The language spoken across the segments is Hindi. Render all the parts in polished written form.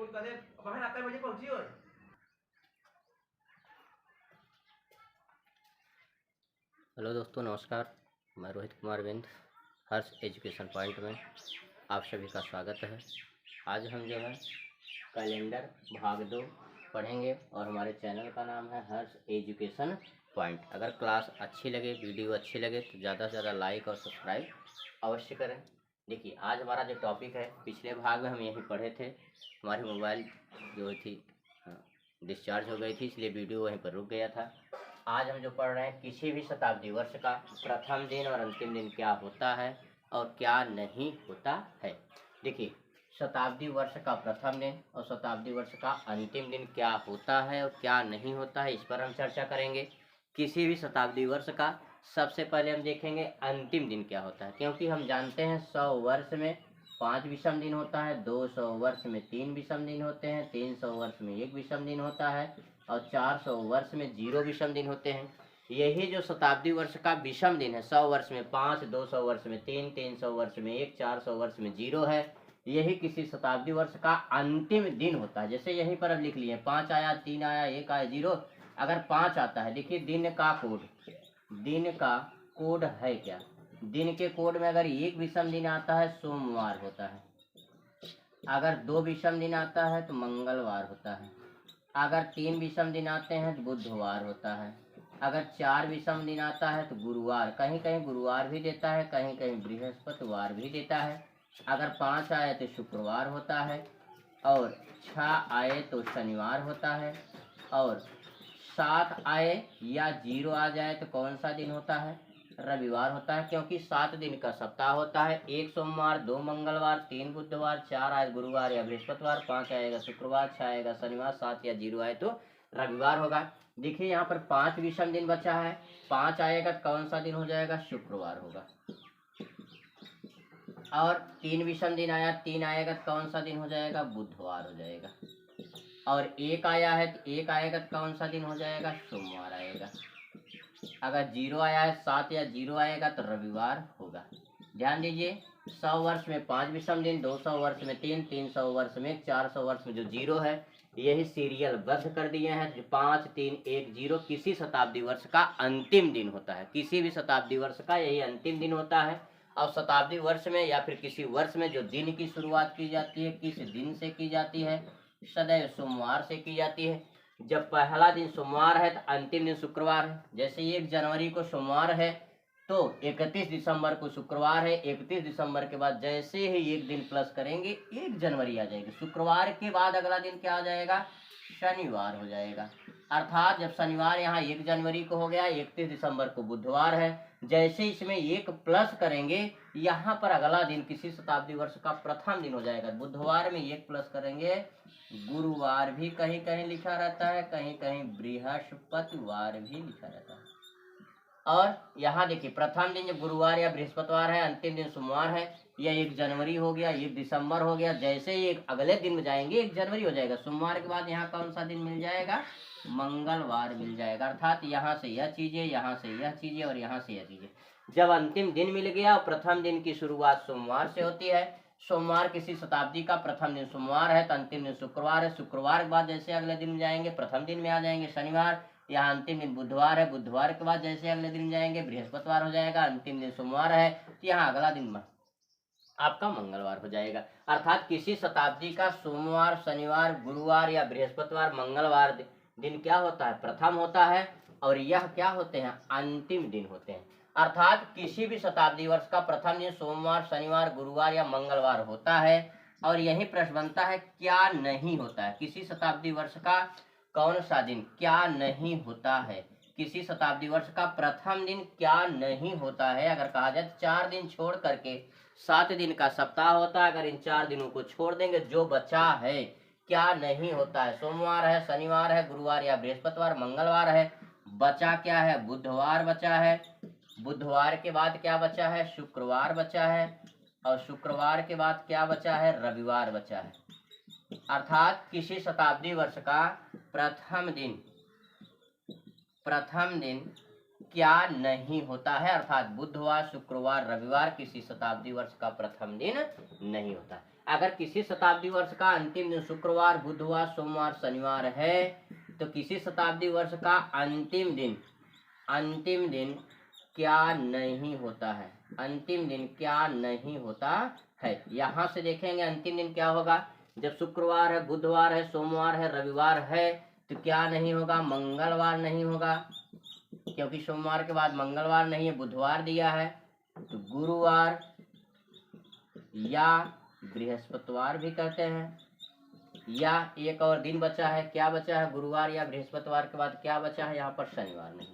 फोन कर दे बहन 8 बजे पहुंची हो। हेलो दोस्तों, नमस्कार। मैं रोहित कुमार बिंद, हर्ष एजुकेशन पॉइंट में आप सभी का स्वागत है। आज हम जो है कैलेंडर भाग 2 पढ़ेंगे और हमारे चैनल का नाम है हर्ष एजुकेशन पॉइंट। अगर क्लास अच्छी लगे, वीडियो अच्छी लगे तो ज़्यादा से ज़्यादा लाइक और सब्सक्राइब अवश्य करें। देखिए, आज हमारा जो टॉपिक है, पिछले भाग में हम यही पढ़े थे। हमारी मोबाइल जो थी डिस्चार्ज हो गई थी, इसलिए वीडियो वहीं पर रुक गया था। आज हम जो पढ़ रहे हैं, किसी भी शताब्दी वर्ष का प्रथम दिन और अंतिम दिन क्या होता है और क्या नहीं होता है। देखिए, शताब्दी वर्ष का प्रथम दिन और शताब्दी वर्ष का अंतिम दिन क्या होता है और क्या नहीं होता है, इस पर हम चर्चा करेंगे। किसी भी शताब्दी वर्ष का सबसे पहले हम देखेंगे अंतिम दिन क्या होता है, क्योंकि हम जानते हैं 100 वर्ष में 5 विषम दिन होता है, 200 वर्ष में 3 विषम दिन होते हैं, 300 वर्ष में 1 विषम दिन होता है और 400 वर्ष में 0 विषम दिन होते हैं। यही जो शताब्दी वर्ष का विषम दिन है, 100 वर्ष में 5, 200 वर्ष में 3, 300 वर्ष में 1, 400 वर्ष में 0 है, यही किसी शताब्दी वर्ष का अंतिम दिन होता है। जैसे यहीं पर अब लिख लिए, 5 आया, 3 आया, 1 आया, 0। अगर 5 आता है, देखिए दिन का कोड है क्या। दिन के कोड में अगर 1 विषम दिन आता है सोमवार होता है, अगर 2 विषम दिन आता है तो मंगलवार होता है, अगर 3 विषम दिन आते हैं तो बुधवार होता है, अगर 4 विषम दिन आता है तो गुरुवार, कहीं कहीं गुरुवार भी देता है, कहीं कहीं बृहस्पतिवार भी देता है, अगर 5 आए तो शुक्रवार होता है, और 6 आए तो शनिवार होता है, और 7 आए या 0 आ जाए तो कौन सा दिन होता है, रविवार होता है। क्योंकि 7 दिन का सप्ताह होता है, 1 सोमवार, 2 मंगलवार, 3 बुधवार, 4 आए गुरुवार या बृहस्पतिवार, 5 आएगा शुक्रवार, 6 आएगा शनिवार, 7 या 0 आए तो रविवार होगा। देखिए यहाँ पर 5 विषम दिन बचा है, 5 आएगा तो कौन सा दिन हो जाएगा, शुक्रवार होगा। और 3 विषम दिन आया, 3 आएगा तो कौन सा दिन हो जाएगा, बुधवार हो जाएगा। और 1 आया है तो 1 आएगा तो कौन सा दिन हो जाएगा, सोमवार आएगा। अगर 0 आया है, 7 या 0 आएगा तो रविवार होगा। ध्यान दीजिए, 100 वर्ष में 5 विषम दिन, 200 वर्ष में 3, 300 वर्ष में 400 वर्ष में जो 0 है, यही सीरियल बद्ध कर दिए हैं। जो 5, 3, 1, 0 किसी शताब्दी वर्ष का अंतिम दिन होता है। किसी भी शताब्दी वर्ष का यही अंतिम दिन होता है। और शताब्दी वर्ष में या फिर किसी वर्ष में जो दिन की शुरुआत की जाती है, किस दिन से की जाती है, सदैव सोमवार से की जाती है। जब पहला दिन सोमवार है तो अंतिम दिन शुक्रवार है। जैसे 1 जनवरी को सोमवार है तो 31 दिसंबर को शुक्रवार है। 31 दिसंबर के बाद जैसे ही 1 दिन प्लस करेंगे 1 जनवरी आ जाएगी। शुक्रवार के बाद अगला दिन क्या आ जाएगा, शनिवार हो जाएगा। अर्थात जब शनिवार यहाँ 1 जनवरी को हो गया, 31 दिसंबर को बुधवार है, जैसे इसमें 1 प्लस करेंगे यहाँ पर अगला दिन किसी शताब्दी वर्ष का प्रथम दिन हो जाएगा। बुधवार में 1 प्लस करेंगे, गुरुवार भी कहीं कहीं लिखा रहता है, कहीं कहीं बृहस्पतिवार भी लिखा रहता है। और यहाँ देखिए, प्रथम दिन जब गुरुवार या बृहस्पतिवार है, अंतिम दिन सोमवार है, यह 1 जनवरी हो गया, 1 दिसंबर हो गया। जैसे ही अगले दिन में जाएंगे 1 जनवरी हो जाएगा। सोमवार के बाद यहाँ कौन सा दिन मिल जाएगा, मंगलवार मिल जाएगा। अर्थात यहाँ से यह चीजें, यहाँ से यह चीजें और यहाँ से यह चीजें। जब अंतिम दिन मिल गया और प्रथम दिन की शुरुआत सोमवार से होती है, सोमवार किसी शताब्दी का प्रथम दिन सोमवार है तो अंतिम दिन शुक्रवार है। शुक्रवार के बाद जैसे अगले दिन जाएंगे प्रथम दिन में आ जाएंगे शनिवार, यहाँ अंतिम दिन बुधवार है। बुधवार के बाद जैसे अगले दिन जाएंगे बृहस्पतिवार हो जाएगा, अंतिम दिन सोमवार है तो यहाँ अगला दिन आपका मंगलवार हो जाएगा। अर्थात किसी शताब्दी का सोमवार, शनिवार, गुरुवार या बृहस्पतिवार, मंगलवार दिन क्या होता है, प्रथम होता है, और यह क्या होते हैं, अंतिम दिन होते हैं। अर्थात किसी भी शताब्दी वर्ष का प्रथम दिन सोमवार, शनिवार, गुरुवार या मंगलवार होता है। और यही प्रश्न बनता है क्या नहीं होता है, किसी शताब्दी वर्ष का कौन सा दिन क्या नहीं होता है, किसी शताब्दी वर्ष का प्रथम दिन क्या नहीं होता है। अगर कहा जाए 4 दिन छोड़ करके 7 दिन का सप्ताह होता है, अगर इन 4 दिनों को छोड़ देंगे जो बचा है क्या नहीं होता है, सोमवार है, शनिवार है, गुरुवार या बृहस्पतिवार, मंगलवार है, बचा क्या है, बुधवार बचा है, बुधवार के बाद क्या बचा है, शुक्रवार बचा है, और शुक्रवार के बाद क्या बचा है, रविवार बचा है। अर्थात किसी शताब्दी वर्ष का प्रथम दिन क्या नहीं होता है, अर्थात बुधवार, शुक्रवार, रविवार किसी शताब्दी वर्ष का प्रथम दिन नहीं होता है। अगर किसी शताब्दी वर्ष का अंतिम दिन शुक्रवार, बुधवार, सोमवार, शनिवार है तो किसी शताब्दी वर्ष का अंतिम दिन क्या नहीं होता है? अंतिम दिन क्या नहीं होता है? यहाँ से देखेंगे अंतिम दिन क्या होगा। जब शुक्रवार है, बुधवार है, सोमवार है, रविवार है तो क्या नहीं होगा? मंगलवार नहीं होगा, क्योंकि सोमवार के बाद मंगलवार नहीं है, बुधवार दिया है। तो गुरुवार या बृहस्पतिवार भी कहते हैं, या एक और दिन बचा है। क्या बचा है? गुरुवार या बृहस्पतिवार के बाद क्या बचा है? यहाँ पर शनिवार नहीं।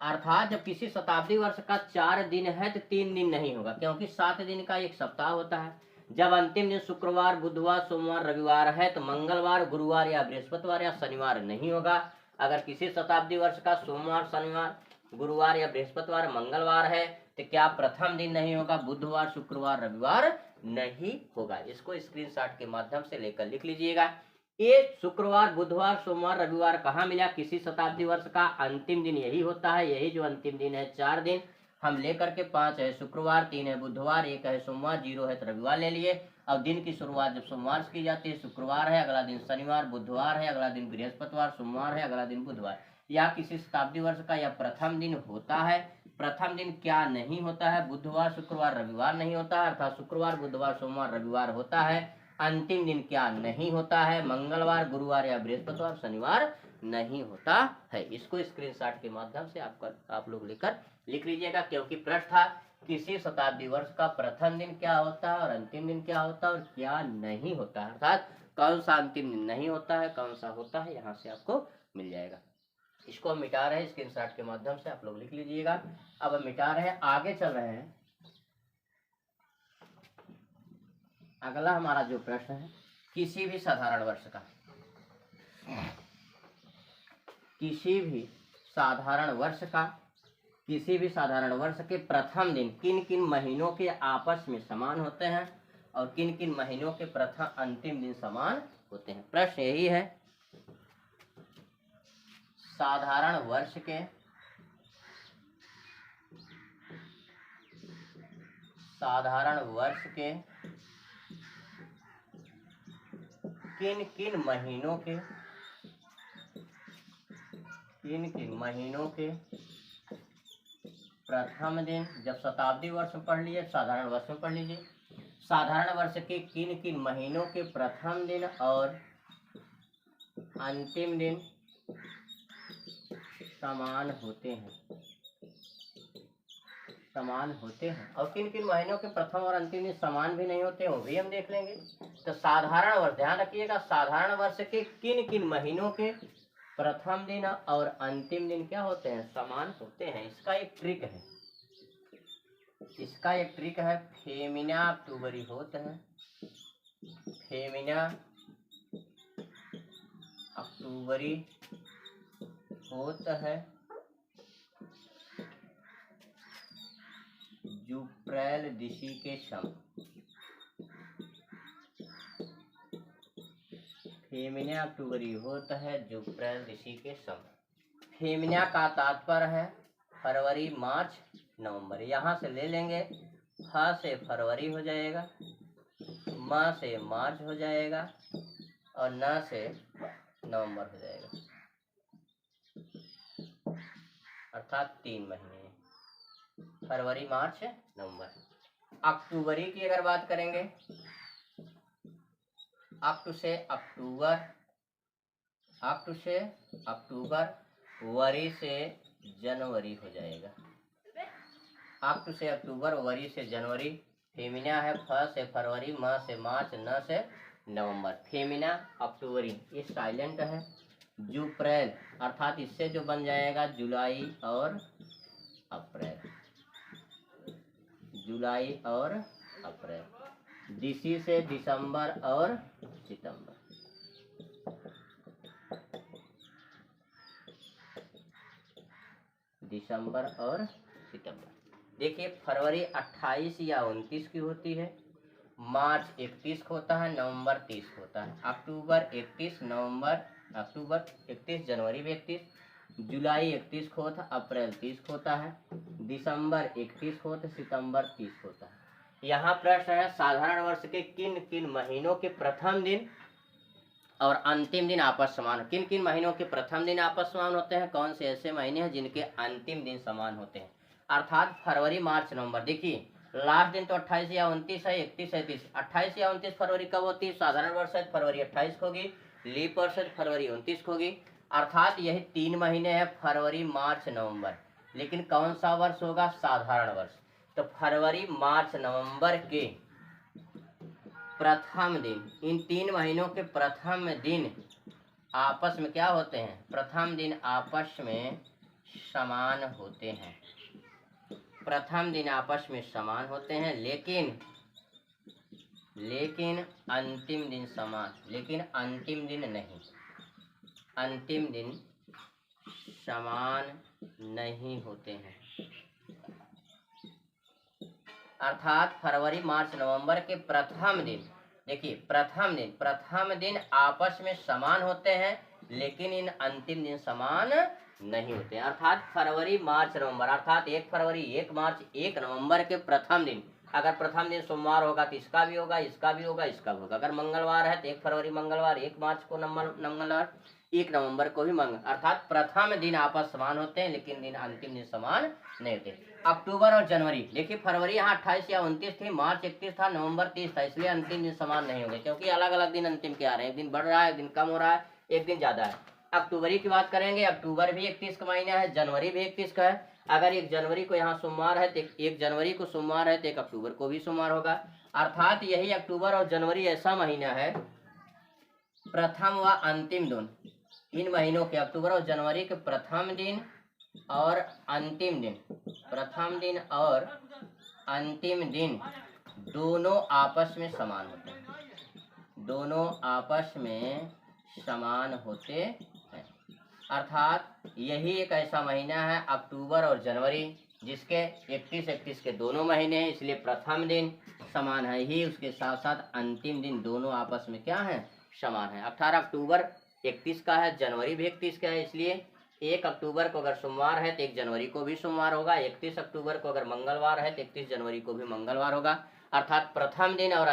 अर्थात जब किसी शताब्दी वर्ष का 4 दिन है तो 3 दिन नहीं होगा, क्योंकि 7 दिन का एक सप्ताह होता है। जब अंतिम दिन शुक्रवार, बुधवार, सोमवार, रविवार है तो मंगलवार, गुरुवार या बृहस्पतिवार या शनिवार नहीं होगा। अगर किसी शताब्दी वर्ष का सोमवार, शनिवार, गुरुवार या बृहस्पतिवार, मंगलवार है तो क्या प्रथम दिन नहीं होगा? बुधवार, शुक्रवार, रविवार नहीं होगा। इसको स्क्रीनशॉट के माध्यम से लेकर लिख लीजिएगा। ये शुक्रवार, बुधवार, सोमवार, रविवार कहाँ मिला? किसी शताब्दी वर्ष का अंतिम दिन यही होता है। यही जो अंतिम दिन है, 4 दिन हम लेकर के 5 है शुक्रवार, 3 है बुधवार, 1 है सोमवार, 0 है तो रविवार ले लिए। और दिन की शुरुआत जब सोमवार से की जाती है, शुक्रवार है, अगला दिन शनिवार, बुधवार है, अगला दिन बृहस्पतिवार, सोमवार है, अगला दिन बुधवार। या किसी शताब्दी वर्ष का यह प्रथम दिन होता है। प्रथम दिन क्या नहीं होता है? बुधवार, शुक्रवार, रविवार नहीं होता है, अर्थात शुक्रवार, बुधवार, सोमवार, रविवार होता है। अंतिम दिन क्या नहीं होता है? मंगलवार, गुरुवार या बृहस्पतिवार, शनिवार नहीं होता है। इसको स्क्रीनशॉट के माध्यम से आप लोग लेकर लिख लीजिएगा, क्योंकि प्रश्न था किसी शताब्दी वर्ष का प्रथम दिन क्या होता है और अंतिम दिन क्या होता है और क्या नहीं होता है, अर्थात कौन सा अंतिम दिन नहीं होता है, कौन सा होता है, यहाँ से आपको मिल जाएगा। इसको हम मिटा रहे हैं, स्क्रीनशॉट के माध्यम से आप लोग लिख लीजिएगा। अब हम मिटा रहे हैं, आगे चल रहे हैं। अगला हमारा जो प्रश्न है, किसी भी साधारण वर्ष का, किसी भी साधारण वर्ष के प्रथम दिन किन किन महीनों के आपस में समान होते हैं और किन किन महीनों के प्रथम अंतिम दिन समान होते हैं। प्रश्न यही है, साधारण वर्ष के किन किन महीनों के प्रथम दिन, जब शताब्दी वर्ष में पढ़ लिए, साधारण वर्ष में पढ़ लीजिए। साधारण वर्ष के किन किन महीनों के प्रथम दिन और अंतिम दिन समान होते हैं और किन किन महीनों के प्रथम और अंतिम दिन समान भी नहीं होते हैं, वो भी हम देख लेंगे। तो साधारण वर्ष, ध्यान रखिएगा, साधारण वर्ष के किन किन महीनों के प्रथम दिन और अंतिम दिन क्या होते हैं? समान होते हैं। इसका एक ट्रिक है, फेमिना अक्टूबरी होता है, फेमिना अक्टूबरी होता है, जुप्रैल दिशी के सम, फेमिना अक्टूबरी होता है जुप्रैल दिशी के सम। फेमिना का तात्पर्य है फरवरी, मार्च, नवंबर। यहाँ से ले लेंगे, फ से फरवरी हो जाएगा, म से मार्च हो जाएगा और न से नवंबर हो जाएगा, अर्थात 3 महीने, फरवरी, मार्च, नवंबर। अक्टूबरी की अगर बात करेंगे, अक्टू से अक्टूबर, वरी से जनवरी हो जाएगा। अक्टू से अक्टूबर, वरी से जनवरी। फेमिना है फ से फरवरी, म से मार्च, न से नवंबर। फेमिना अक्टूबरी, ये साइलेंट है। जुप्रैल अर्थात इससे जो बन जाएगा जुलाई और अप्रैल। दिशी से दिसंबर और सितंबर। देखिए, फरवरी 28 या 29 की होती है, मार्च 31 को होता है, नवंबर 30 को होता है, अक्टूबर 31, जनवरी भी 31, जुलाई 31 को होता है, अप्रैल 30 को होता है, दिसंबर 31 को होता है, सितंबर 30 को होता है। यहाँ प्रश्न है साधारण वर्ष के किन किन महीनों के प्रथम दिन और अंतिम दिन आपस समान, किन किन महीनों के प्रथम दिन आपस समान होते हैं, कौन से ऐसे महीने हैं जिनके अंतिम दिन समान होते हैं। अर्थात फरवरी मार्च नवंबर, देखिए लास्ट दिन तो 28 या 29 है, 31 है, 30, 28 या 29 फरवरी कब होती है, साधारण वर्ष है फरवरी 28 को होगी, लीप वर्ष है फरवरी 29 को होगी। अर्थात यही 3 महीने हैं फरवरी मार्च नवंबर, लेकिन कौन सा वर्ष होगा, साधारण वर्ष। तो फरवरी मार्च नवंबर के प्रथम दिन, इन 3 महीनों के प्रथम दिन आपस में क्या होते हैं, प्रथम दिन आपस में समान होते हैं, प्रथम दिन आपस में समान होते हैं, लेकिन अंतिम दिन समान, लेकिन अंतिम दिन नहीं, अंतिम दिन समान नहीं होते हैं। अर्थात फरवरी मार्च नवंबर के प्रथम दिन, देखिए प्रथम दिन आपस में समान होते हैं, लेकिन इन अंतिम दिन समान नहीं होते हैं। अर्थात फरवरी मार्च नवंबर, अर्थात 1 फरवरी 1 मार्च 1 नवंबर के प्रथम दिन, अगर प्रथम दिन सोमवार होगा तो इसका भी होगा, इसका भी होगा, इसका भी होगा। अगर मंगलवार है तो 1 फरवरी मंगलवार, 1 मार्च को मंगलवार, 1 नवंबर को भी मंगल। अर्थात प्रथम दिन आपस समान होते हैं, लेकिन दिन अंतिम दिन समान नहीं होते। अक्टूबर और जनवरी, देखिए फरवरी यहाँ 28 या 29 थी, मार्च 31 था, नवंबर 30 था, इसलिए अंतिम दिन समान नहीं होंगे, क्योंकि अलग अलग दिन अंतिम के आ रहे हैं, एक दिन बढ़ रहा है, एक दिन कम हो रहा है, एक दिन ज्यादा है। अक्टूबरी की बात करेंगे, अक्टूबर भी 31 का महीना है, जनवरी भी 31 का है। अगर 1 जनवरी को यहाँ सोमवार है तो 1 जनवरी को सोमवार है तो 1 अक्टूबर को भी सोमवार होगा। अर्थात यही अक्टूबर और जनवरी ऐसा महीना है, प्रथम व अंतिम दोनों, इन महीनों के अक्टूबर और जनवरी के प्रथम दिन और अंतिम दिन, प्रथम दिन और अंतिम दिन दोनों आपस में समान होते हैं, दोनों आपस में समान होते हैं। अर्थात यही एक ऐसा महीना है अक्टूबर और जनवरी जिसके 31 के दोनों महीने हैं, इसलिए प्रथम दिन समान है ही, उसके साथ साथ अंतिम दिन दोनों आपस में क्या है, समान है। 18 अक्टूबर 31 का है, जनवरी भी 31 का है, इसलिए 1 अक्टूबर को अगर सोमवार है तो 1 जनवरी को भी सोमवार होगा, 31 अक्टूबर को अगर मंगलवार है तो 31 जनवरी को भी मंगलवार होगा। अर्थात प्रथम दिन और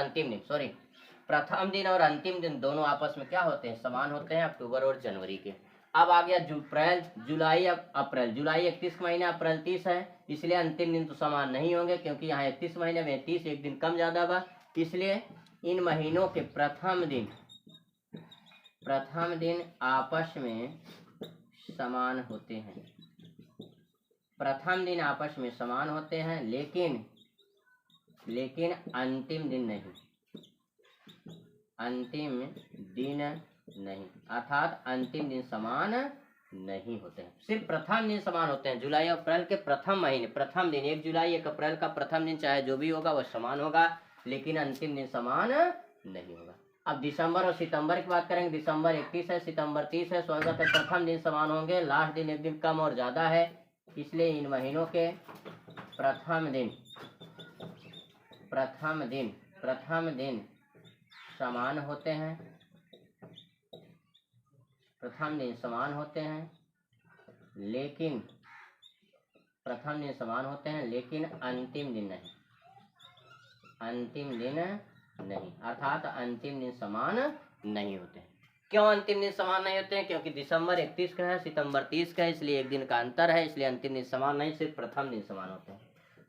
अंतिम दिन दोनों आपस में क्या होते हैं, समान होते हैं, अक्टूबर और जनवरी के। अब आ गया अप्रैल, जुलाई, अब अप्रैल, जुलाई 31 महीना, अप्रैल 30 है, इसलिए अंतिम दिन तो समान नहीं होंगे, क्योंकि यहाँ 31 महीने में 30 एक दिन कम ज्यादा बा, इसलिए इन महीनों के प्रथम दिन आपस में समान होते हैं, प्रथम दिन आपस में समान होते हैं, लेकिन अंतिम दिन नहीं, अर्थात अंतिम दिन समान नहीं होते हैं, सिर्फ प्रथम दिन समान होते हैं। जुलाई और अप्रैल के प्रथम महीने, प्रथम दिन 1 जुलाई 1 अप्रैल का प्रथम दिन चाहे जो भी होगा वह समान होगा, लेकिन अंतिम दिन समान नहीं होगा। अब दिसंबर और सितंबर की बात करेंगे, दिसंबर 31 है, सितंबर 30 है, स्वागत है, प्रथम दिन समान होंगे, लास्ट दिन एक दिन कम और ज्यादा है, इसलिए इन महीनों के प्रथम दिन समान होते हैं, प्रथम दिन समान होते हैं, लेकिन अंतिम दिन नहीं, अर्थात अंतिम दिन समान नहीं होते हैं। क्यों अंतिम दिन समान नहीं होते हैं, क्योंकि दिसंबर 31 का है, सितंबर 30 का है, इसलिए एक दिन का अंतर है, इसलिए अंतिम दिन समान नहीं, सिर्फ प्रथम दिन समान होते हैं।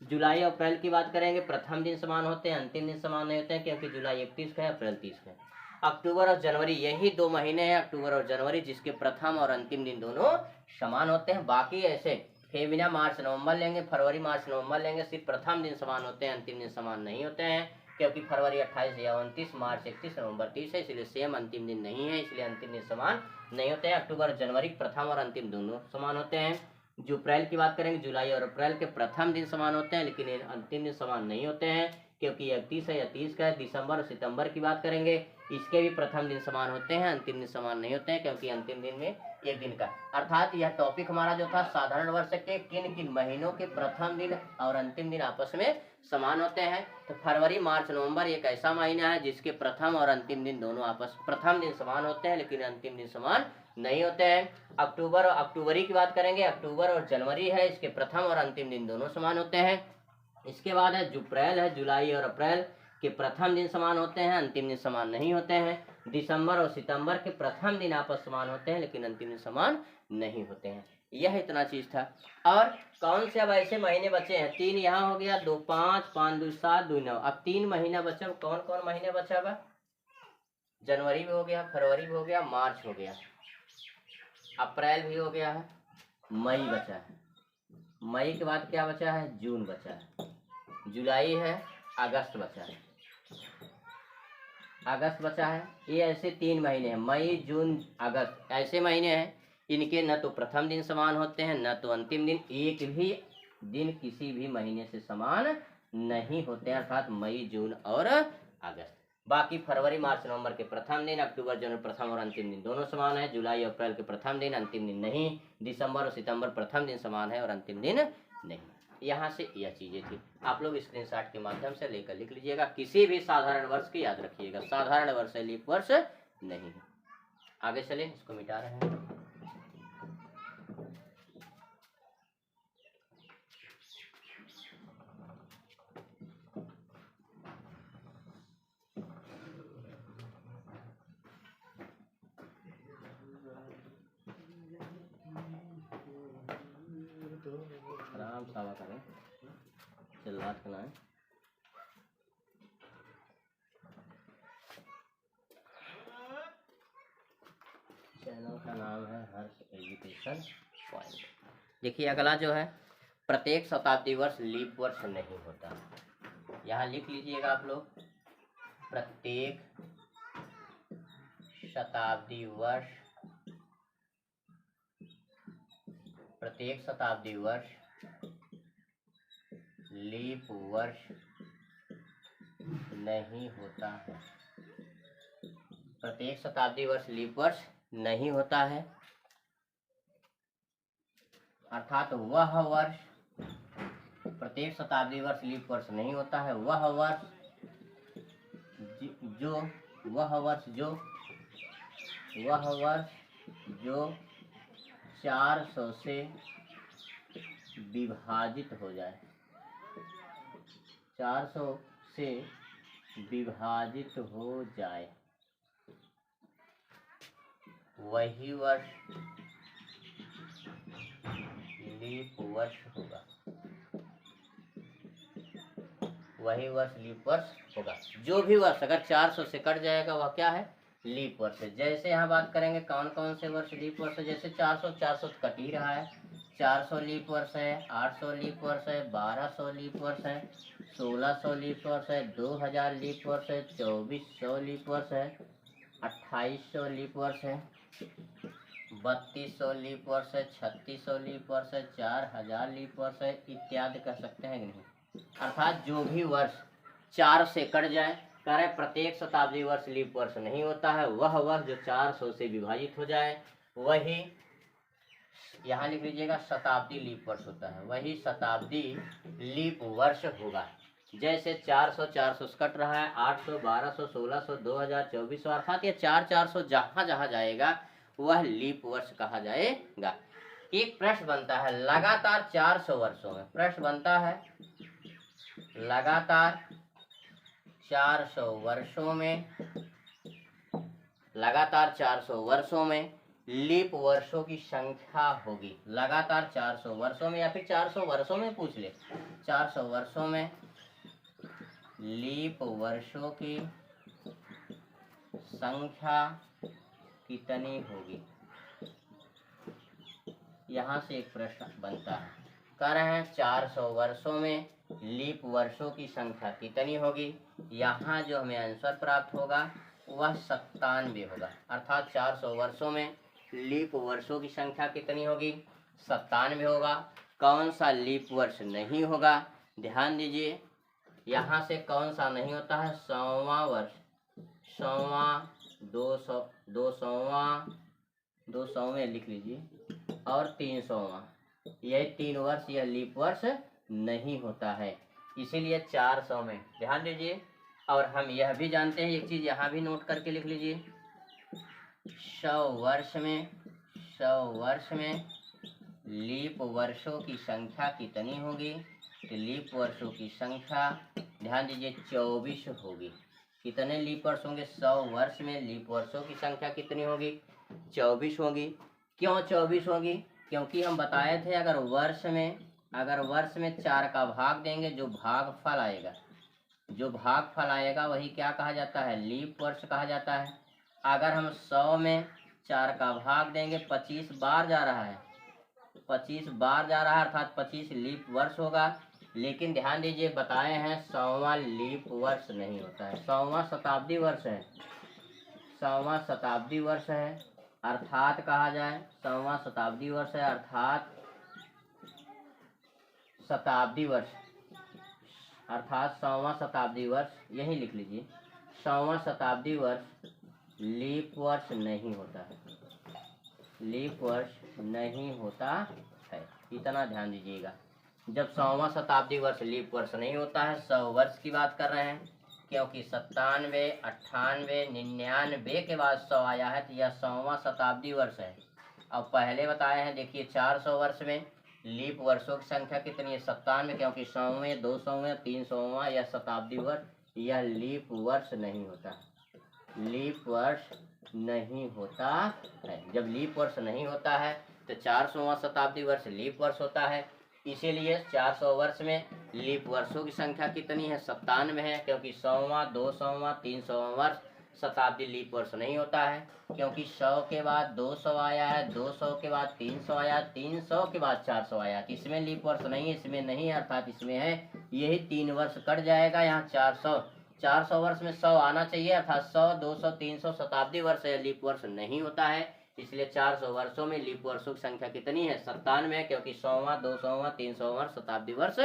जुलाई और अप्रैल की बात करेंगे, प्रथम दिन समान होते हैं, अंतिम दिन समान नहीं होते हैं, क्योंकि जुलाई 31 का है, अप्रैल 30 का है। अक्टूबर और जनवरी, यही 2 महीने हैं अक्टूबर और जनवरी जिसके प्रथम और अंतिम दिन दोनों समान होते हैं। बाकी ऐसे फेमिना मार्च नवंबर लेंगे, फरवरी मार्च नवंबर लेंगे, सिर्फ प्रथम दिन समान होते हैं, अंतिम दिन समान नहीं होते हैं, क्योंकि फरवरी 28 या 29, मार्च 31, नवंबर 30 है, इसलिए सेम अंतिम दिन नहीं है, इसलिए अंतिम दिन समान नहीं होते हैं। अक्टूबर और जनवरी प्रथम और अंतिम दोनों समान होते हैं। जो अप्रैल की बात करेंगे, जुलाई और अप्रैल के प्रथम दिन समान होते हैं, लेकिन अंतिम दिन समान नहीं होते हैं, क्योंकि 31 है या 30 का है। दिसंबर और सितंबर की बात करेंगे, इसके भी प्रथम दिन समान होते हैं, अंतिम दिन समान नहीं होते हैं, क्योंकि अंतिम दिन में एक दिन का। अर्थात यह टॉपिक हमारा जो था साधारण वर्ष के किन किन महीनों के प्रथम दिन और अंतिम दिन आपस में समान होते हैं। तो फरवरी मार्च नवंबर एक ऐसा महीना है जिसके प्रथम और अंतिम दिन दोनों प्रथम दिन समान होते हैं, लेकिन अंतिम दिन समान नहीं होते हैं। अक्टूबरी की बात करेंगे, अक्टूबर और जनवरी है, इसके प्रथम और अंतिम दिन दोनों समान होते हैं। इसके बाद है अप्रैल है, जुलाई और अप्रैल के प्रथम दिन समान होते हैं, अंतिम दिन समान नहीं होते हैं। दिसंबर और सितंबर के प्रथम दिन आपस समान होते हैं लेकिन अंतिम दिन समान नहीं होते हैं। यह इतना चीज था। और कौन से अब ऐसे महीने बचे हैं, 3 यहाँ हो गया, 2 5, 5 2 7, 2 9, अब 3 महीना बचा। कौन कौन महीने बचा बा? जनवरी भी हो गया, फरवरी भी हो गया, मार्च हो गया, अप्रैल भी हो गया है, मई बचा है। मई के बाद क्या बचा है? जून बचा है, जुलाई है, अगस्त बचा है, अगस्त बचा है। ये ऐसे 3 महीने हैं, मई जून अगस्त, ऐसे महीने हैं। इनके न तो प्रथम दिन समान होते हैं न तो अंतिम दिन, एक भी दिन किसी भी महीने से समान नहीं होते हैं, अर्थात मई जून और अगस्त। बाकी फरवरी मार्च नवंबर के प्रथम दिन, अक्टूबर जनवरी प्रथम और अंतिम दिन दोनों समान है, जुलाई अप्रैल के प्रथम दिन, अंतिम दिन नहीं, दिसंबर और सितंबर प्रथम दिन समान है और अंतिम दिन नहीं। यहाँ से यह चीजें थी, आप लोग स्क्रीनशॉट के माध्यम से लेकर लिख लीजिएगा। किसी भी साधारण वर्ष की याद रखिएगा, साधारण वर्ष है, लीप वर्ष नहीं है। आगे चले, इसको मिटा रहे हैं। आराम सावा करें, चिल्लात करना है। चैनल का नाम है हर्ष एजुकेशन पॉइंट। देखिए अगला जो है, प्रत्येक शताब्दी वर्ष लीप वर्ष नहीं होता। यहाँ लिख लीजिएगा आप लोग, प्रत्येक शताब्दी वर्ष, प्रत्येक शताब्दी वर्ष लीप वर्ष नहीं होता है। प्रत्येक शताब्दी वर्ष लीप वर्ष नहीं होता है, अर्थात वह वर्ष, प्रत्येक शताब्दी वर्ष लीप वर्ष नहीं होता है, वह वर्ष जो 400 से विभाजित हो जाए, 400 से विभाजित हो जाए, वही वर्ष लीप वर्ष होगा, वही वर्ष लीप वर्ष होगा। जो भी वर्ष अगर 400 से कट जाएगा वह क्या है? लीप वर्ष है। जैसे यहाँ बात करेंगे कौन कौन से वर्ष लीप वर्ष है, जैसे 400 कट ही रहा है, 400 लीप वर्ष है, 800 लीप वर्ष है, 1200 लीप वर्ष है, 1600 लीप वर्ष है, 2000 लीप वर्ष है, 2400 लीप वर्ष है, 2800 लीप वर्ष है, 3200 लीप वर्ष है, 3600 लीप वर्ष है, 4000 लीप वर्ष है, इत्यादि कर सकते हैं कि नहीं। अर्थात जो भी वर्ष 4 से कट जाए, कह रहे प्रत्येक शताब्दी वर्ष लीप वर्ष नहीं होता है, वह वर्ष जो 400 से विभाजित हो जाए वही, यहाँ लिख लीजिएगा शताब्दी लीप वर्ष होता है, वही शताब्दी लीप वर्ष होगा। जैसे 400 से कट रहा है, 800, 1200, 1600, 2000, 2400, अर्थात ये 400 जहाँ जहाँ जाएगा वह लीप वर्ष कहा जाएगा। एक प्रश्न बनता है लगातार 400 वर्षों में, प्रश्न बनता है लगातार 400 वर्षों में, लगातार 400 वर्षों में लीप वर्षों की संख्या होगी। लगातार 400 वर्षों में या फिर 400 वर्षों में पूछ ले, 400 वर्षों में लीप वर्षों की संख्या कितनी होगी। यहाँ से एक प्रश्न बनता है, कह रहे हैं 400 वर्षों में लीप वर्षों की संख्या कितनी होगी। यहाँ जो हमें आंसर प्राप्त होगा वह 97 होगा, अर्थात 400 वर्षों में लीप वर्षों की संख्या कितनी होगी? 97 होगा। कौन सा लीप वर्ष नहीं होगा? ध्यान दीजिए, यहाँ से कौन सा नहीं होता है? 100वां वर्ष, 100वां, 200वें लिख लीजिए, और 300वां, यह 3 वर्ष यह लीप वर्ष नहीं होता है, इसीलिए 400 में। ध्यान दीजिए, और हम यह भी जानते हैं, एक चीज यहाँ भी नोट करके लिख लीजिए, 100 वर्ष में लीप वर्षों की संख्या कितनी होगी? तो लीप वर्षों की संख्या ध्यान दीजिए 24 होगी। कितने लीप वर्ष होंगे? 100 वर्ष में लीप वर्षों की संख्या कितनी होगी? 24 होगी। क्यों 24 होगी? क्योंकि हम बताए थे अगर वर्ष में 4 का भाग देंगे, जो भागफल आएगा वही क्या कहा जाता है? लीप वर्ष कहा जाता है। अगर हम 100 में 4 का भाग देंगे, 25 बार जा रहा है, 25 बार जा रहा है अर्थात 25 लीप वर्ष होगा। लेकिन ध्यान दीजिए बताए हैं 100वां लीप वर्ष नहीं होता है, 100वां शताब्दी वर्ष है, 100वां शताब्दी वर्ष है अर्थात कहा जाए 100वां शताब्दी वर्ष है अर्थात शताब्दी वर्ष, अर्थात 100वां शताब्दी वर्ष, यही लिख लीजिए 100वां शताब्दी वर्ष लीप वर्ष नहीं होता है, लीप वर्ष नहीं होता है। इतना ध्यान दीजिएगा। जब 100वां शताब्दी वर्ष लीप वर्ष नहीं होता है, 100 वर्ष की बात कर रहे हैं, क्योंकि 97, 98, 99 के बाद 100 आया है, तो यह 100वां शताब्दी वर्ष है। अब पहले बताए हैं, देखिए 400 वर्ष में लीप वर्षों की संख्या कितनी है? 97, क्योंकि 100वें, 200वें, 300वां यह शताब्दी वर्ष, यह लीप वर्ष नहीं होता, लीप वर्ष नहीं होता है। जब लीप वर्ष नहीं होता है तो 400वां शताब्दी वर्ष लीप वर्ष होता है। इसीलिए 400 वर्ष में लीप वर्षों की संख्या कितनी है? 97 है, क्योंकि 100वां, 200वां, 300वां वर्ष शताब्दी लीप वर्ष नहीं होता है, क्योंकि 100 के बाद 200 आया है, 200 के बाद 300 आया, 300 के बाद 400 आया, इसमें लीप वर्ष नहीं है, इसमें नहीं है अर्थात इसमें है, यही 3 वर्ष कट जाएगा। यहाँ 400 वर्ष में 100 आना चाहिए अर्थात 100, 200, 300 शताब्दी वर्ष है, लीप वर्ष नहीं होता है। इसलिए 400 वर्षों में लीप वर्षों की संख्या कितनी है? 97, क्योंकि 100वां, 200वां, 300वां वर्ष शताब्दी वर्ष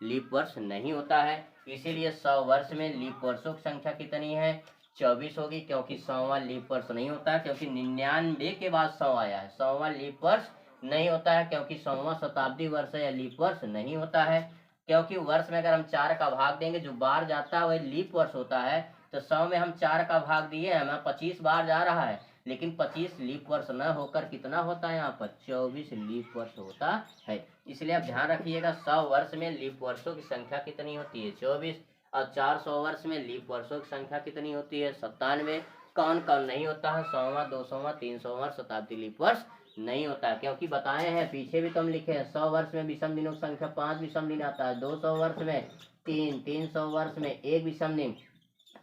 लीप वर्ष नहीं होता है। इसीलिए 100 वर्ष में लीप वर्षों की संख्या कितनी है? 24 होगी, क्योंकि 100वां लीप वर्ष नहीं होता है, क्योंकि 99 के बाद 100 आया है, 100वां लीप वर्ष नहीं होता है, क्योंकि 100वां शताब्दी वर्ष है, लीप वर्ष नहीं होता है। क्योंकि वर्ष में अगर हम 4 का भाग देंगे, जो बार जाता है वही लीप वर्ष होता है, तो 100 में हम 4 का भाग दिए, हमें 25 बार जा रहा है, लेकिन 25 लीप वर्ष न होकर कितना होता है? यहाँ पर 24 लीप वर्ष होता है। इसलिए आप ध्यान रखिएगा 100 वर्ष में लीप वर्षों की संख्या कितनी होती है? 24। और 400 वर्ष में लीप वर्षों की संख्या कितनी होती है? 97। कौन कौन नहीं होता है? 100वां, 200वां, 300वां शताब्दी लीप वर्ष नहीं होता है, क्योंकि बताए हैं पीछे भी तुम लिखे हैं 100 वर्ष में विषम दिनों की संख्या 5 विषम दिन आता है, 200 वर्ष में 3, 300 वर्ष में 1 विषम दिन,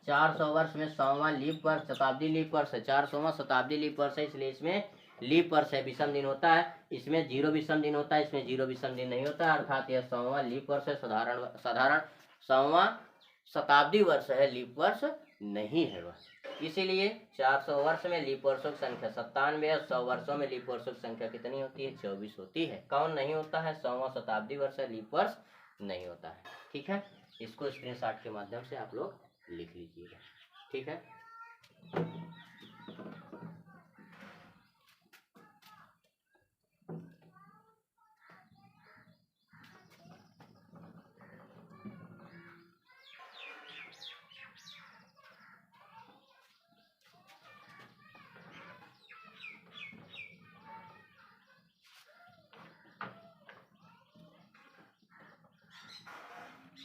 400 वर्ष में 100वां लीप वर्ष शताब्दी लीप वर्ष है, 400वां शताब्दी लीप वर्ष है, इसलिए इसमें लीप वर्ष है, विषम दिन होता है, इसमें 0 विषम दिन होता है, इसमें 0 विषम दिन नहीं होता है, अर्थात यह 100वां लीप वर्ष है, साधारण 100वां शताब्दी वर्ष है, लीप वर्ष नहीं है वह। इसीलिए 400 वर्ष में लीप वर्षों की संख्या 97 है, 100 वर्षों में लीप वर्षों की संख्या कितनी होती है? 24 होती है। कौन नहीं होता है? 100वां शताब्दी वर्ष है, लीप वर्ष नहीं होता है। ठीक है, इसको स्क्रीनशॉट के माध्यम से आप लोग लिख लीजिएगा। ठीक है,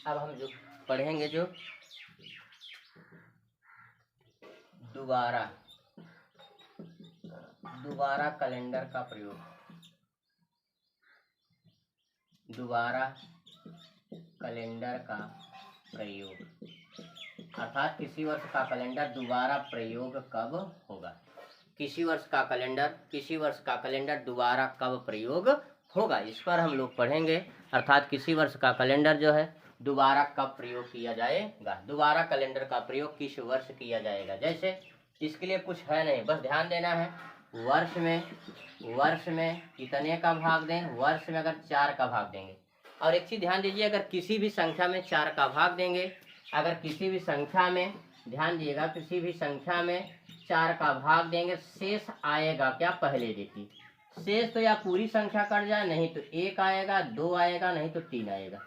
अब हम जो पढ़ेंगे जो दोबारा कैलेंडर का प्रयोग, दोबारा कैलेंडर का प्रयोग अर्थात किसी वर्ष का कैलेंडर दोबारा प्रयोग कब होगा? किसी वर्ष का कैलेंडर दोबारा कब प्रयोग होगा, इस पर हम लोग पढ़ेंगे। अर्थात किसी वर्ष का कैलेंडर जो है दोबारा कब प्रयोग किया जाएगा, दोबारा कैलेंडर का प्रयोग किस वर्ष किया जाएगा। जैसे इसके लिए कुछ है नहीं, बस ध्यान देना है, वर्ष में कितने का भाग दें? वर्ष में अगर 4 का भाग देंगे, और एक चीज ध्यान दीजिए, अगर किसी भी संख्या में 4 का भाग देंगे, अगर किसी भी संख्या में, ध्यान दीजिएगा, किसी भी संख्या में 4 का भाग देंगे, शेष आएगा क्या? पहले देखिए, शेष तो या पूरी संख्या कट जाए, नहीं तो 1 आएगा, 2 आएगा, नहीं तो 3 आएगा,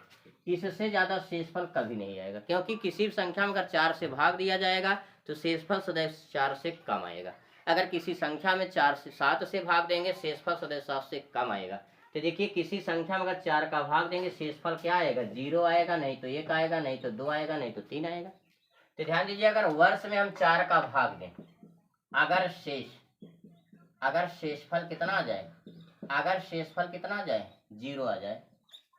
इससे ज्यादा शेषफल कभी नहीं आएगा, क्योंकि किसी भी संख्या में अगर 4 से भाग दिया जाएगा तो शेषफल सदैव 4 से कम आएगा। अगर किसी संख्या में 4 से 7 से भाग देंगे, शेषफल सदैव 7 से कम आएगा। तो देखिए किसी संख्या में अगर 4 का भाग देंगे शेषफल क्या आएगा, 0 आएगा, नहीं तो 1 आएगा, नहीं तो 2 आएगा, नहीं तो 3 आएगा। तो ध्यान दीजिए अगर वर्ष में हम 4 का भाग दें, अगर शेषफल कितना आ जाए, अगर शेषफल कितना आ जाए, 0 आ जाए,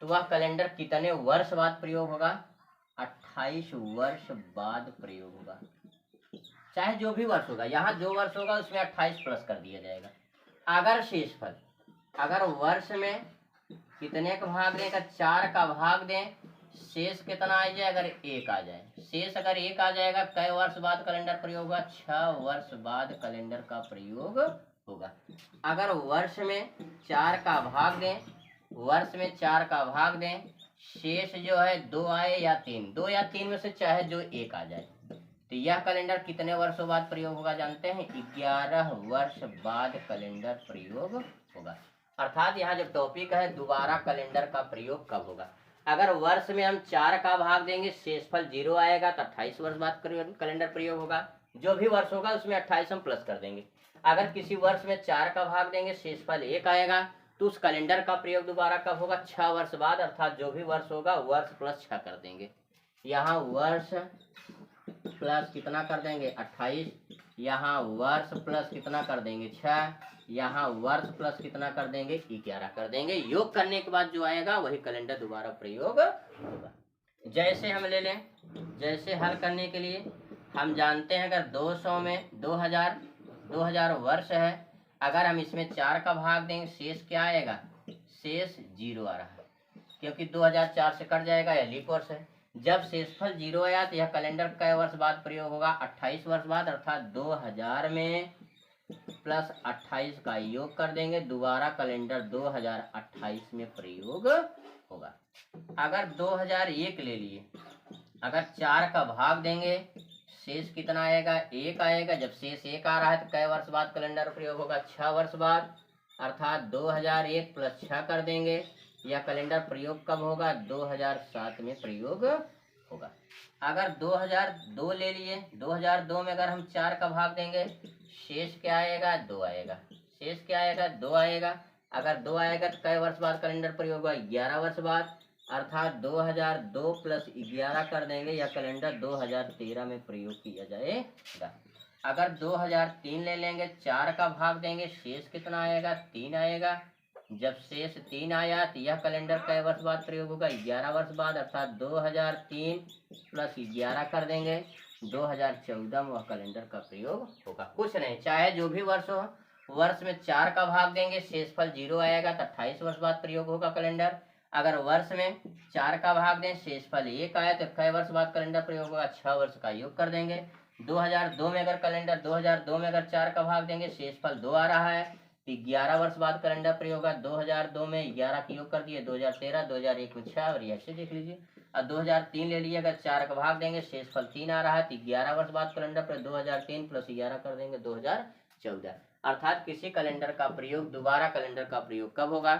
तो वह कैलेंडर कितने वर्ष बाद प्रयोग होगा, 28 वर्ष बाद प्रयोग होगा। चाहे जो भी वर्ष होगा, यहाँ जो वर्ष होगा उसमें 28 प्लस कर दिया जाएगा। अगर शेषफल, अगर वर्ष में कितने का भाग दें, अगर 4 का भाग दें, शेष कितना आ जाए, अगर 1 आ जाए, शेष अगर 1 आ जाएगा, कई वर्ष बाद कैलेंडर प्रयोग होगा, 6 वर्ष बाद कैलेंडर का प्रयोग होगा। अगर वर्ष में 4 का भाग दें, वर्ष में 4 का भाग दें, शेष जो है 2 आए या 3, 2 या 3 में से चाहे जो 1 आ जाए, तो यह कैलेंडर कितने वर्षों बाद प्रयोग होगा जानते हैं, 11 वर्ष बाद कैलेंडर प्रयोग होगा। अर्थात यहाँ जो टॉपिक है दोबारा कैलेंडर का प्रयोग कब होगा। अगर वर्ष में हम 4 का भाग देंगे, शेषफल 0 आएगा, तो 28 वर्ष बाद कैलेंडर प्रयोग होगा। जो भी वर्ष होगा उसमें 28 हम प्लस कर देंगे। अगर किसी वर्ष में 4 का भाग देंगे, शेषफल 1 आएगा, तो उस कैलेंडर का प्रयोग दोबारा कब होगा, 6 वर्ष बाद, अर्थात जो भी वर्ष होगा वर्ष प्लस 6 कर देंगे। यहाँ वर्ष प्लस कितना कर देंगे, 28, यहाँ वर्ष प्लस कितना कर देंगे, 6, यहाँ वर्ष प्लस कितना कर देंगे, 11 कर देंगे। योग करने के बाद जो आएगा वही कैलेंडर दोबारा प्रयोग होगा। जैसे हम ले लें, जैसे हल करने के लिए हम जानते हैं अगर 200 में 2000 वर्ष है, अगर हम इसमें 4 का भाग देंगे, शेष क्या आएगा, शेष 0 आ रहा है, क्योंकि 2004 से कट जाएगा, यह लीप वर्ष है। जब शेषफल 0 आया तो यह कैलेंडर कई वर्ष बाद प्रयोग होगा, 28 वर्ष बाद, अर्थात 2000 में प्लस 28 का योग कर देंगे, दोबारा कैलेंडर 2028 में प्रयोग होगा। अगर 2001 ले लिए, अगर 4 का भाग देंगे, शेष कितना आएगा, 1 आएगा, जब शेष 1 आ रहा है तो कई वर्ष बाद कैलेंडर प्रयोग होगा, 6 वर्ष बाद, अर्थात 2001 प्लस 6 कर देंगे। यह कैलेंडर प्रयोग कब होगा, 2007 में प्रयोग होगा। अगर 2002 ले लिए, 2002 में अगर हम 4 का भाग देंगे, शेष क्या आएगा, 2 आएगा, शेष क्या आएगा, 2 आएगा। अगर 2 आएगा तो कई वर्ष बाद कैलेंडर प्रयोग होगा, 11 वर्ष बाद, अर्थात 2002 प्लस 11 कर देंगे, यह कैलेंडर 2013 में प्रयोग किया जाएगा। अगर 2003 ले लेंगे, 4 का भाग देंगे, शेष कितना आएगा, 3 आएगा, जब शेष 3 आया तो यह कैलेंडर कई वर्ष बाद प्रयोग होगा, 11 वर्ष बाद, अर्थात 2003 प्लस 11 कर देंगे, 2014 में वह कैलेंडर का प्रयोग होगा। कुछ नहीं, चाहे जो भी वर्ष हो, वर्ष में 4 का भाग देंगे, शेषफल 0 आएगा तो 28 वर्ष बाद प्रयोग होगा कैलेंडर। अगर वर्ष में 4 का भाग दें, शेषफल 1 आया तो कई वर्ष बाद कैलेंडर प्रयोग होगा, 6 वर्ष का योग कर देंगे। 2002 में अगर कैलेंडर 2002 में अगर 4 का भाग देंगे, शेषफल 2 आ रहा है तो 11 वर्ष बाद कैलेंडर प्रयोग होगा, 2002 में 11 का योग कर दिए, 2013, 2001 में 6, और ऐसे देख लीजिए। और 2003 ले लिए, अगर 4 का भाग देंगे, शेषफल 3 आ रहा है तो 11 वर्ष बाद कैलेंडर पर 2003 प्लस 11 कर देंगे, 2014। अर्थात किसी कैलेंडर का प्रयोग दोबारा कैलेंडर का प्रयोग कब होगा,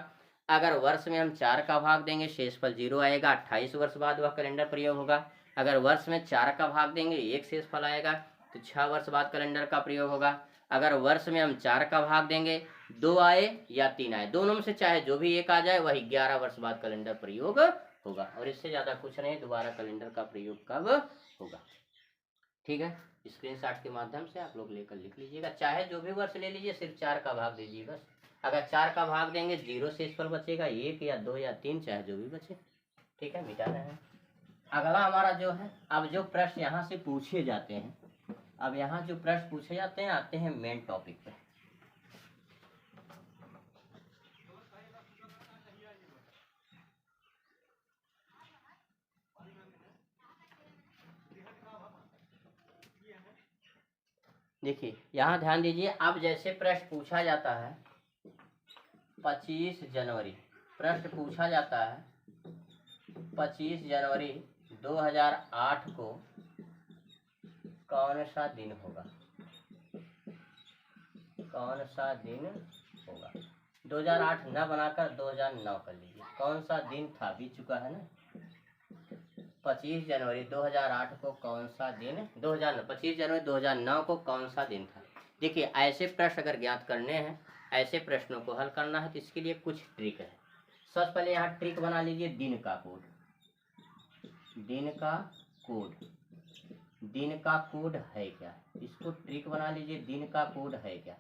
अगर वर्ष में हम 4 का भाग देंगे, शेषफल 0 आएगा, 28 वर्ष बाद वह कैलेंडर प्रयोग होगा। अगर वर्ष में 4 का भाग देंगे, 1 शेषफल आएगा तो 6 वर्ष बाद कैलेंडर का प्रयोग होगा। अगर वर्ष में हम 4 का भाग देंगे, 2 आए या 3 आए, दोनों में से चाहे जो भी 1 आ जाए, वही 11 वर्ष बाद कैलेंडर प्रयोग होगा। और इससे ज़्यादा कुछ नहीं, दोबारा कैलेंडर का प्रयोग कब होगा। ठीक है, स्क्रीनशॉट के माध्यम से आप लोग लेकर लिख लीजिएगा, चाहे जो भी वर्ष ले लीजिए, सिर्फ 4 का भाग दीजिए बस। अगर 4 का भाग देंगे, 0 शेषफल बचेगा, 1 या 2 या 3, चाहे जो भी बचे। ठीक है, मिटा रहे हैं। अगला हमारा जो है, अब जो प्रश्न यहाँ से पूछे जाते हैं, अब यहाँ जो प्रश्न पूछे जाते हैं, आते हैं मेन टॉपिक पे। देखिए यहाँ ध्यान दीजिए, अब जैसे प्रश्न पूछा जाता है 25 जनवरी, प्रश्न पूछा जाता है 25 जनवरी 2008 को कौन सा दिन होगा, कौन सा दिन होगा। 2008 न बनाकर 2009 कर लीजिए, कौन सा दिन था, बीत चुका है ना। 25 जनवरी 2008 को कौन सा दिन, 25 जनवरी 2009 को कौन सा दिन था। देखिए ऐसे प्रश्न अगर ज्ञात करने हैं, ऐसे प्रश्नों को हल करना है तो इसके लिए कुछ ट्रिक है। सबसे पहले यहाँ ट्रिक बना लीजिए, दिन का कोड। दिन का कोड, दिन का कोड है क्या, इसको ट्रिक बना लीजिए। दिन का कोड है क्या?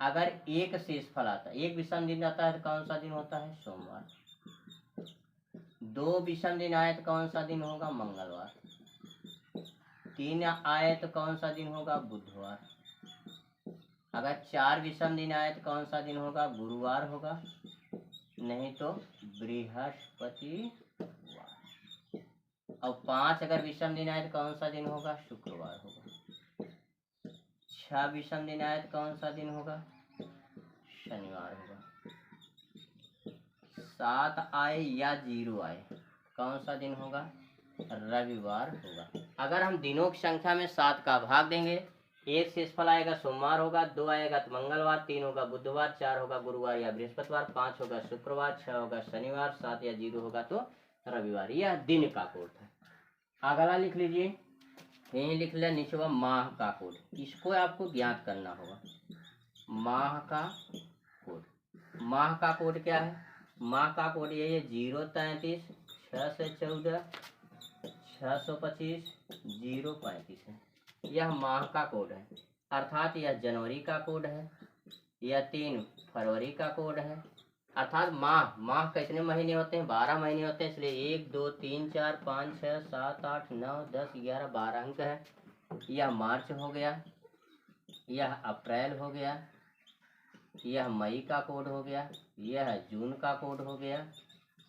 अगर एक शेषफल आता है, एक विषम दिन आता है तो कौन सा दिन होता है? सोमवार। दो विषम दिन आए तो कौन सा दिन होगा? मंगलवार। तीन आए तो कौन सा दिन होगा? बुधवार। अगर चार विषम दिन आए तो कौन सा दिन होगा? गुरुवार होगा, नहीं तो बृहस्पतिवार। और पांच अगर विषम दिन आए तो कौन सा दिन होगा? शुक्रवार होगा। छह विषम दिन आए तो कौन सा दिन होगा? शनिवार होगा। सात आए या जीरो आए कौन सा दिन होगा? रविवार होगा। अगर हम दिनों की संख्या में 7 का भाग देंगे, एक शेषफल आएगा सोमवार होगा, 2 आएगा तो मंगलवार, 3 होगा बुधवार, 4 होगा गुरुवार या बृहस्पतिवार, 5 होगा शुक्रवार, 6 होगा शनिवार, 7 या 0 होगा तो रविवार। यह दिन का कोड था। अगला लिख लीजिए, यही लिख लिया नीचे हुआ माह का कोड। इसको आपको ज्ञात करना होगा। माह का कोड, माह का कोड क्या है? माह का कोड यही है 033 6 से 14 625 035 है। यह माह का कोड है, अर्थात यह जनवरी का कोड है, यह 3 फरवरी का कोड है। अर्थात माह कितने महीने होते हैं? 12 महीने होते हैं, इसलिए 1 2 3 4 5 6 7 8 9 10 11 12 अंक है। यह मार्च हो गया, यह अप्रैल हो गया, यह मई का कोड हो गया, यह जून का कोड हो गया,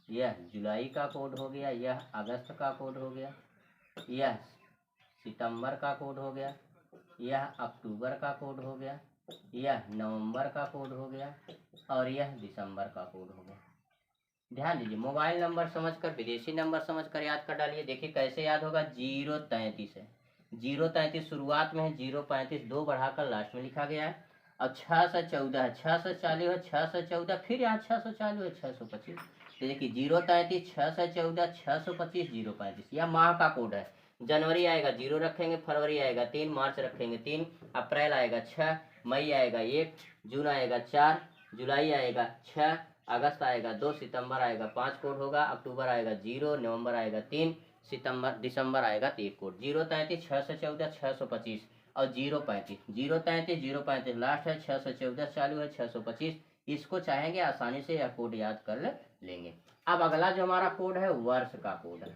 यह जुलाई का कोड हो गया, यह अगस्त का कोड हो गया, यह सितंबर का कोड हो गया, यह अक्टूबर का कोड हो गया, यह नवंबर का कोड हो गया और यह दिसंबर का कोड हो गया। ध्यान दीजिए, मोबाइल नंबर समझकर, विदेशी नंबर समझकर याद कर डालिए। देखिए कैसे याद होगा। 033 है, 033 शुरुआत में है, 035 2 बढ़ाकर लास्ट में लिखा गया है। अब 6 से 14 है, 6 से चालू है, 6 से 14 फिर यहाँ 6 से चालू है, 625। तो देखिए 033 6 से 14 625 035, यह माह का कोड है। जनवरी आएगा 0 रखेंगे, फरवरी आएगा 3, मार्च रखेंगे 3, अप्रैल आएगा 6, मई आएगा 1, जून आएगा 4, जुलाई आएगा 6, अगस्त आएगा 2, सितंबर आएगा 5 कोड होगा, अक्टूबर आएगा 0, नवंबर आएगा 3, दिसंबर आएगा 1 कोड। 033 6 से 14 625 और 035 035 लास्ट है, 6 से 14 चालू है, 625। इसको चाहेंगे आसानी से यह कोड याद कर लेंगे। अब अगला जो हमारा कोड है वर्ष का कोड है।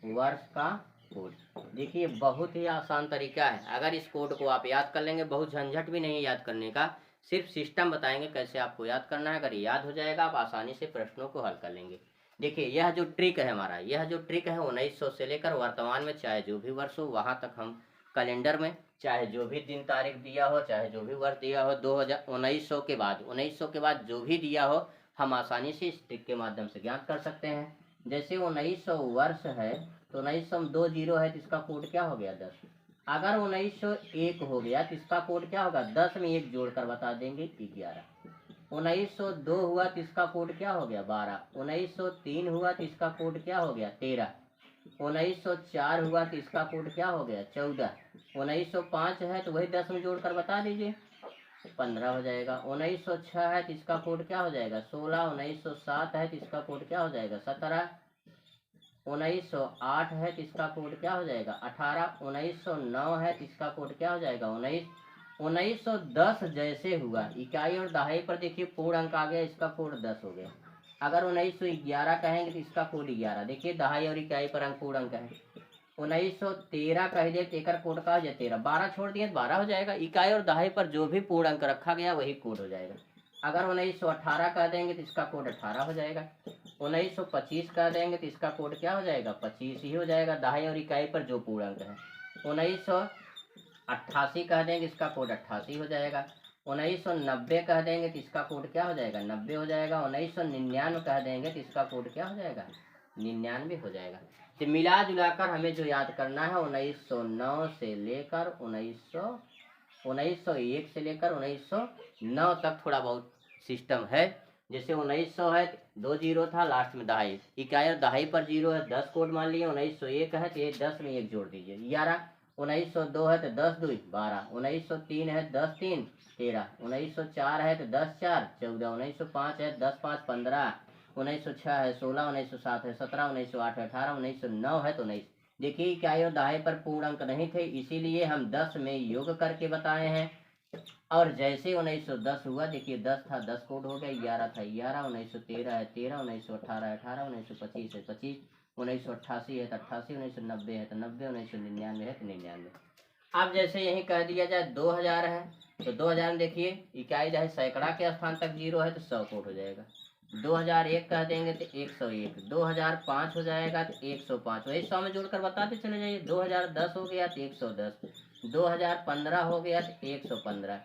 वर्ष का कोड देखिए बहुत ही आसान तरीका है। अगर इस कोड को आप याद कर लेंगे, बहुत झंझट भी नहीं याद करने का, सिर्फ सिस्टम बताएंगे कैसे आपको याद करना है। अगर याद हो जाएगा आप आसानी से प्रश्नों को हल कर लेंगे। देखिए यह जो ट्रिक है हमारा, यह जो ट्रिक है 1900 से लेकर वर्तमान में चाहे जो भी वर्ष हो वहाँ तक हम कैलेंडर में चाहे जो भी दिन तारीख दिया हो, चाहे जो भी वर्ष दिया हो, 1900 के बाद जो भी दिया हो हम आसानी से इस ट्रिक के माध्यम से ज्ञात कर सकते हैं। जैसे 1900 वर्ष है तो 1900 में 2 जीरो है तो इसका कोड क्या हो गया? 10। अगर 1901 हो गया तो इसका कोड क्या होगा? 10 में 1 जोड़कर बता देंगे 11। 1902 हुआ तो इसका कोड क्या हो गया? 12। 1903 हुआ तो इसका कोड क्या हो गया? 13। 1904 हुआ तो इसका कोड क्या हो गया? 14। 1905 है तो वही 10 में जोड़कर बता दीजिए, 15 हो जाएगा। 1906 है तो इसका कोड क्या हो जाएगा? 16। 1907 है तो इसका कोड क्या हो जाएगा? 17। 1908 है तो इसका कोड क्या हो जाएगा? 18। 1909 है तो इसका कोड क्या हो जाएगा? 19। 1910 जैसे हुआ, इकाई और दहाई पर देखिए पूर्ण अंक आ गया, इसका कोड 10 हो गया। अगर 1911 कहेंगे तो इसका कोड 11। देखिए दहाई और इकाई पर अंक पूर्ण अंक है। 1913 कह दिए तो एक कोड का हो जाए 13। 12 छोड़ दिए तो 12 हो जाएगा। इकाई और दहाई पर जो भी पूर्ण अंक रखा गया वही कोड हो जाएगा। अगर 1918 कह देंगे तो इसका कोड 18 हो जाएगा। 1925 कह देंगे तो इसका कोड क्या हो जाएगा? 25 ही हो जाएगा, दहाई और इकाई पर जो पूर्ण अंक है। 1988 कह देंगे इसका कोड 88 हो जाएगा। 1990 कह देंगे तो इसका कोड क्या हो जाएगा? 90 हो जाएगा। 1999 कह देंगे तो इसका कोड क्या हो जाएगा? 99 हो जाएगा। तो मिला जुलाकर हमें जो याद करना है 1909 से लेकर 1901 से लेकर 1909 तक थोड़ा बहुत सिस्टम है। जैसे 1900 है 2 जीरो था, लास्ट में दहाई, इकाई और दहाई पर 0 है, 10 कोड मान लिए। 1901 है तो ये 10 में 1 जोड़ दीजिए 11। 1902 है तो 10 2 12, 1903 है 10 3 13, 1904 है तो 10 4 14, 1905 है 10 5 15, 1906 है 16, 1907 है 17, 1908 है 18, 1909 है तो 19। देखिए क्या ये दहाई पर पूर्ण अंक नहीं थे, इसीलिए हम 10 में योग करके बताए हैं। और जैसे 1910 हुआ, देखिए 10 था 10 कोड हो गया, 11 था 11, 1913 है 13, 1918 है 18, 1925 है 25, 1988 है तो 88, 1990 है तो 90, 1999 है तो 99। अब जैसे यही कह दिया जाए 2000 है तो 2000 में देखिए इकाई है सैकड़ा के स्थान तक 0 है तो 100 कोड हो जाएगा। 2001 कह देंगे तो 101, 2005 हो जाएगा तो 105, वही 100 में जोड़कर बताते चले जाइए। 2010 हो गया तो 110, 2015 हो गया तो 115,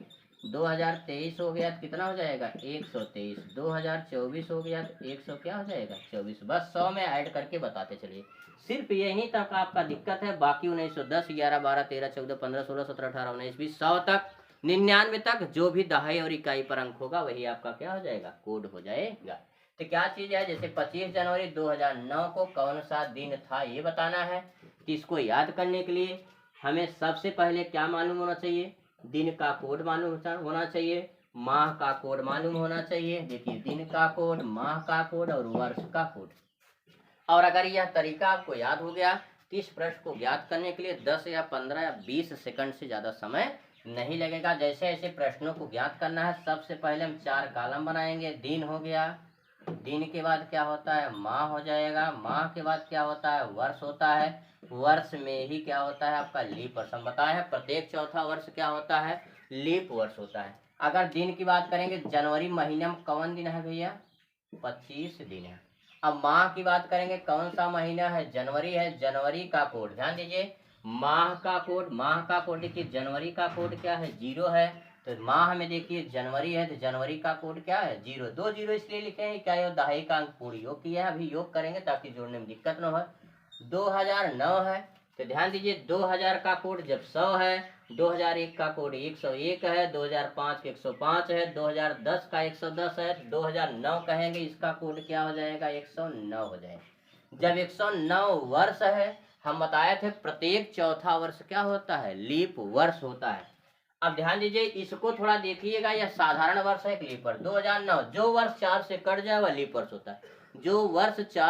2023 हो गया तो कितना हो जाएगा 123, 2024 हो गया तो 100 क्या हो जाएगा 24। बस 100 में ऐड करके बताते चलिए। सिर्फ यहीं तक आपका दिक्कत है, बाकी 1910 11 12 13 14 15 16 17 18 19 20 100 तक 99 तक जो भी दहाई और इकाई पर अंक होगा वही आपका क्या हो जाएगा कोड हो जाएगा। तो क्या चीज है, जैसे 25 जनवरी 2009 को कौन सा दिन था ये बताना है। तो इसको याद करने के लिए हमें सबसे पहले क्या मालूम होना चाहिए, दिन का कोड मालूम होना चाहिए, माह का कोड मालूम होना चाहिए। देखिए दिन का कोड, माह का कोड और वर्ष का कोड। और अगर यह तरीका आपको याद हो गया तो इस प्रश्न को ज्ञात करने के लिए 10 या 15 या 20 सेकंड से ज़्यादा समय नहीं लगेगा। जैसे ऐसे प्रश्नों को ज्ञात करना है, सबसे पहले हम 4 कॉलम बनाएंगे। दिन हो गया, दिन के बाद क्या होता है माह हो जाएगा, माह के बाद क्या होता है वर्ष होता है, वर्ष में ही क्या होता है आपका लीप वर्ष। हम बताए हैं प्रत्येक चौथा वर्ष क्या होता है लीप वर्ष होता है। अगर दिन की बात करेंगे, जनवरी महीने में कौन दिन है भैया 25 दिन है। अब माह की बात करेंगे, कौन सा महीना है जनवरी है, जनवरी का कोड ध्यान दीजिए। माह का कोड, माह का कोड देखिए जनवरी का कोड क्या है 0 है, तो माह में देखिए जनवरी है तो जनवरी का कोड क्या है 0। 2 0 इसलिए लिखे हैं क्या ये दहाई का अंक पूर्ण योग किया है, अभी योग करेंगे ताकि जोड़ने में दिक्कत न हो। 2009 है तो ध्यान दीजिए 2000 का कोड जब 100 है, 2001 का कोड 101 है, 2005 का 105 है, 2010 का 110 है, 2009 कहेंगे इसका कोड क्या हो जाएगा 109 हो जाएगा। जब 109 वर्ष है, हम बताए थे प्रत्येक चौथा वर्ष क्या होता है लीप वर्ष होता है। अब ध्यान दीजिए इसको थोड़ा देखिएगा, यह साधारण वर्ष है एक लीप वर्ष। 2009 जो वर्ष 4 से कट जाए वह लीप वर्ष होता है, जो वर्ष 4